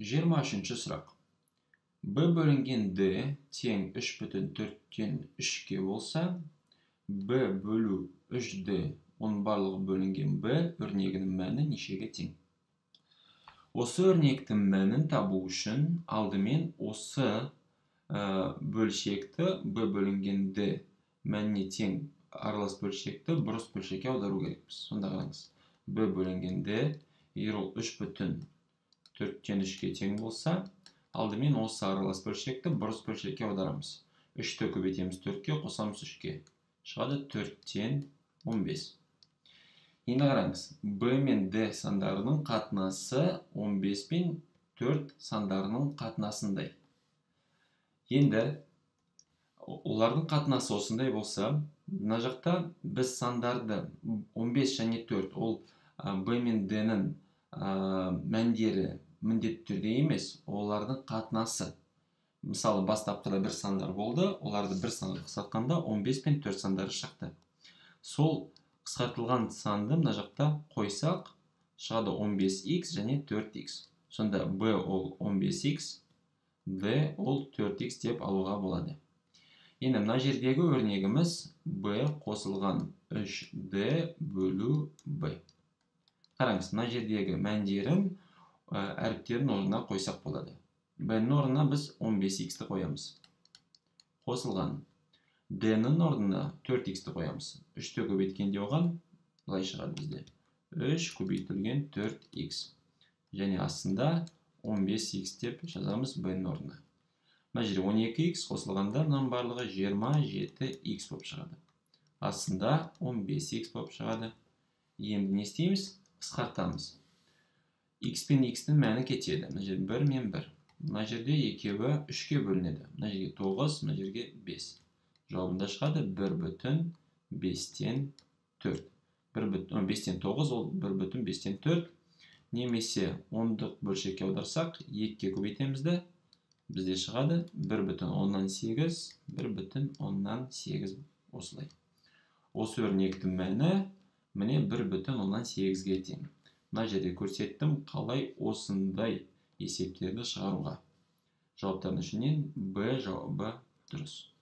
23-ші сұрақ. b бөлінген d тең 3/4-тен 3-ке болса, b бөлу 3d оның барлығы бөлінген b өрнегінің мәні нешеге тең? Осы өрнектің мәнін табу үшін алдымен осы бөлшекті b бөлінген d мәніне тең аралас бөлшекті бұрыс бөлшекке аудару керекпіз. Сонда қараңыз. b бөлінген d егер ол 3/4-тен 3-ке тең болса, алдымен осы аралас бөлшекті бұрыс бөлшекке аударамыз. 3-ті көбейтеміз 4-ке, қосамыз 3-ке. Шығады 4-тен 15. Енді қараңыз. b мен d сандарының қатынасы 15 пен 4 сандарының қатынасындай. Енді олардың қатынасы осындай болса, мына жақта біз сандарды 15 және 4, ол b мен d-нің мәндері міндетті түрде емес, олардың қатынасы. Мысалы, бастапқыда бір сандар болды, оларды бір санға қысқартқанда 15 пен 4 сандары шықты. Сол қысқартылған санды мына жақта қойсақ, шығады 15x және 4x. Сонда b ол 15x, d ол 4x деп алуға болады. Енді мына жердегі өрнегіміз b қосылған 3d бөлу b. Қараңыз, мына жердегі мәндерін әріптердің орнына қойсақ болады. b-нің орнына біз 15x-ті қоямыз. Қосылған. d-нің орнына 4x-ті қоямыз. 3-ті көбейткенде оған былай шығады бізде. 3 көбейтілген 4x. Және астында 15x деп жазамыз b-нің орнына. Мына жерде 12x қосылғанда мынаның барлығы 27x болып шығады. Астында 15x болып шығады. Енді не істейміз? Қысқартамыз. x пен x-тің мәні кетеді. Мына жерде 1 мен 1. Мына жерде екеуі 3-ке бөлінеді. Мына жерге 9, мына жерге 5. Жауабында шығады 1/5-тен 4. 5-тен 9 ол 1/5-тен 4. Немесе 10-дық бөлшекке аударсақ, 2-ке көбейтемізді. Бізде шығады 1/8, 1/8 осылай. Осы өрнектің мәні міне 1/8-ге тең. Мына жерде көрсеттім, қалай осындай есептерді шығаруға. Жауаптардың ішінен b жауабы дұрыс.